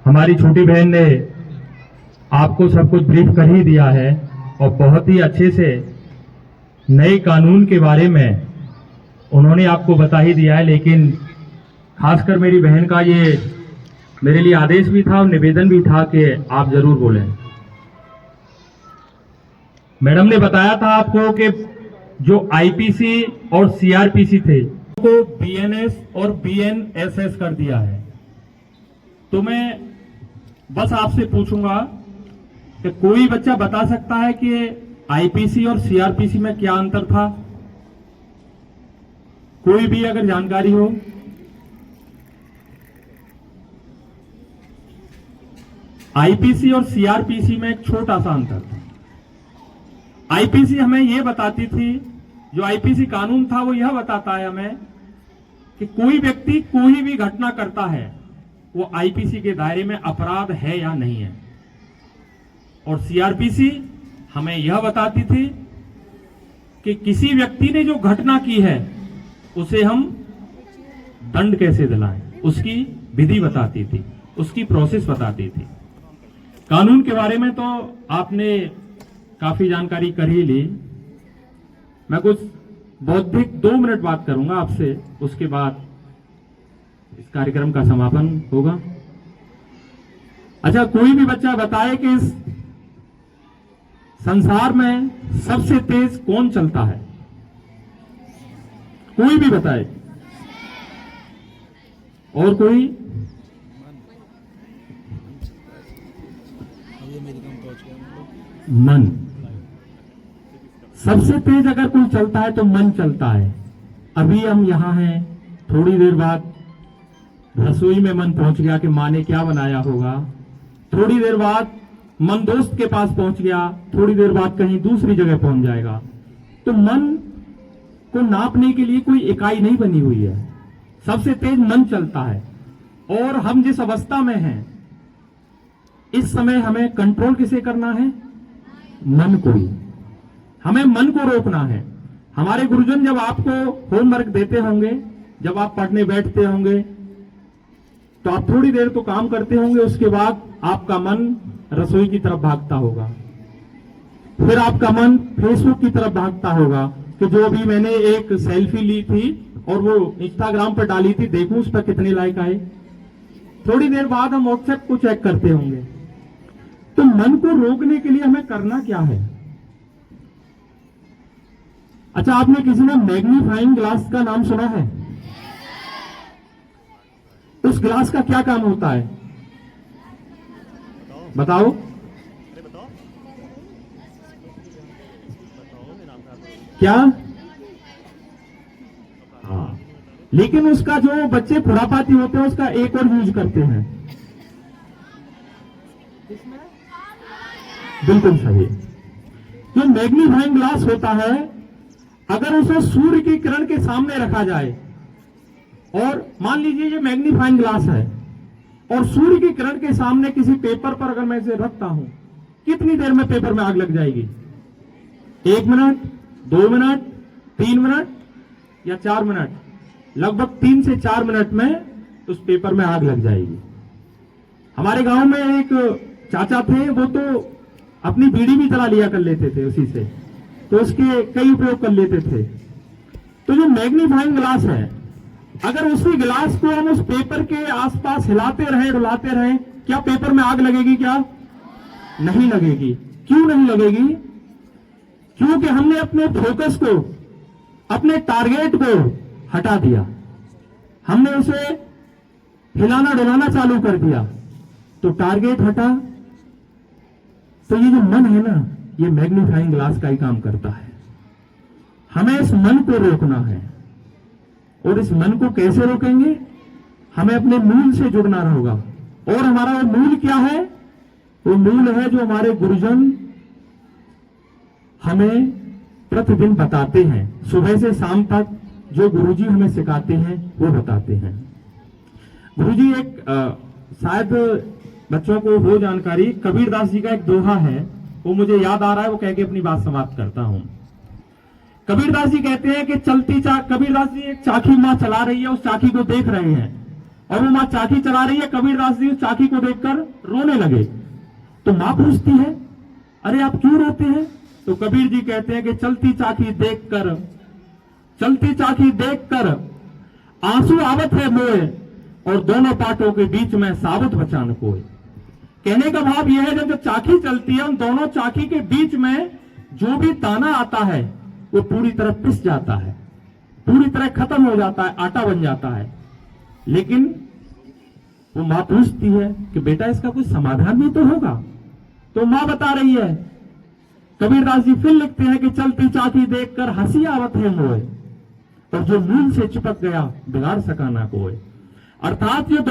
हमारी छोटी बहन ने आपको सब कुछ ब्रीफ कर ही दिया है और बहुत ही अच्छे से नए कानून के बारे में उन्होंने आपको बता ही दिया है। लेकिन खासकर मेरी बहन का ये मेरे लिए आदेश भी था और निवेदन भी था कि आप जरूर बोलें। मैडम ने बताया था आपको कि जो आईपीसी और सीआरपीसी थे को बीएनएस और बीएनएसएस कर दिया है। तो मैं बस आपसे पूछूंगा कि कोई बच्चा बता सकता है कि आईपीसी और सीआरपीसी में क्या अंतर था? कोई भी अगर जानकारी हो। आईपीसी और सीआरपीसी में एक छोटा सा अंतर था। आईपीसी हमें यह बताती थी, जो आईपीसी कानून था वो यह बताता है हमें कि कोई व्यक्ति कोई भी घटना करता है वो आईपीसी के दायरे में अपराध है या नहीं है। और सीआरपीसी हमें यह बताती थी कि किसी व्यक्ति ने जो घटना की है उसे हम दंड कैसे दिलाएं, उसकी विधि बताती थी, उसकी प्रोसेस बताती थी। कानून के बारे में तो आपने काफी जानकारी कर ही ली। मैं कुछ बौद्धिक 2 मिनट बात करूंगा आपसे, उसके बाद इस कार्यक्रम का समापन होगा। अच्छा, कोई भी बच्चा बताए कि इस संसार में सबसे तेज कौन चलता है? कोई भी बताए। और कोई? मन। सबसे तेज अगर कोई चलता है तो मन चलता है। अभी हम यहां हैं, थोड़ी देर बाद रसोई में मन पहुंच गया कि माँ ने क्या बनाया होगा। थोड़ी देर बाद मन दोस्त के पास पहुंच गया, थोड़ी देर बाद कहीं दूसरी जगह पहुंच जाएगा। तो मन को नापने के लिए कोई इकाई नहीं बनी हुई है। सबसे तेज मन चलता है। और हम जिस अवस्था में हैं इस समय हमें कंट्रोल किसे करना है? मन को ही। हमें मन को रोकना है। हमारे गुरुजन जब आपको होमवर्क देते होंगे, जब आप पढ़ने बैठते होंगे तो आप थोड़ी देर तो काम करते होंगे, उसके बाद आपका मन रसोई की तरफ भागता होगा। फिर आपका मन फेसबुक की तरफ भागता होगा कि जो अभी मैंने एक सेल्फी ली थी और वो इंस्टाग्राम पर डाली थी, देखूं उस पर कितने लाइक आए। थोड़ी देर बाद हम व्हाट्सएप को चेक करते होंगे। तो मन को रोकने के लिए हमें करना क्या है? अच्छा, आपने किसी ने मैग्नीफाइंग ग्लास का नाम सुना है? उस ग्लास का क्या काम होता है बताओ? क्या? हाँ, लेकिन उसका जो बच्चे खुरापाती होते हैं उसका एक और यूज करते हैं। बिल्कुल सही। जो मैग्नीफाइंग ग्लास होता है, अगर उसे सूर्य की किरण के सामने रखा जाए और मान लीजिए ये मैग्नीफाइंग ग्लास है और सूर्य की किरण के सामने किसी पेपर पर अगर मैं इसे रखता हूं, कितनी देर में पेपर में आग लग जाएगी? 1 मिनट, 2 मिनट, 3 मिनट या 4 मिनट? लगभग 3 से 4 मिनट में उस पेपर में आग लग जाएगी। हमारे गांव में एक चाचा थे, वो तो अपनी बीड़ी भी जला लिया कर लेते थे उसी से, तो उसके कई उपयोग कर लेते थे। तो जो मैग्नीफाइंग ग्लास है, अगर उसी गिलास को हम उस पेपर के आसपास हिलाते रहे, डुलाते रहे, क्या पेपर में आग लगेगी? क्या नहीं लगेगी? क्यों नहीं लगेगी? क्योंकि हमने अपने फोकस को, अपने टारगेट को हटा दिया। हमने उसे हिलाना डुलाना चालू कर दिया तो टारगेट हटा। तो ये जो मन है ना, ये मैग्नीफाइंग ग्लास का ही काम करता है। हमें इस मन को रोकना है। और इस मन को कैसे रोकेंगे? हमें अपने मूल से जुड़ना होगा। और हमारा वो मूल क्या है? वो मूल है जो हमारे गुरुजन हमें प्रतिदिन बताते हैं। सुबह से शाम तक जो गुरुजी हमें सिखाते हैं वो बताते हैं। गुरुजी एक शायद बच्चों को हो जानकारी, कबीरदास जी का एक दोहा है, वो मुझे याद आ रहा है, वो कह के अपनी बात समाप्त करता हूं। कबीरदास जी कहते हैं कि कबीरदास जी एक चाकी मां चला रही है, उस चाकी को देख रहे हैं और वो माँ चाकी चला रही है। कबीरदास जी चाकी को देखकर रोने लगे। तो माँ पूछती है, अरे आप क्यों रोते हैं? तो कबीर जी कहते हैं कि चलती चाकी देखकर आंसू आवत है मोए, और दोनों पाटों के बीच में साबुत बचान कोई। कहने का भाव यह है, जब चाकी चलती है, उन दोनों चाकी के बीच में जो भी दाना आता है वो पूरी तरह पिस जाता है, पूरी तरह खत्म हो जाता है, आटा बन जाता है। लेकिन वो मां पूछती है कि बेटा इसका कोई समाधान भी तो होगा। तो मां बता रही है, कबीरदास जी फिर लिखते हैं कि चलती चाकी देखकर हंसी आवत है मोए, और जो मूल से चिपक गया बिगाड़ सका ना कोई। अर्थात ये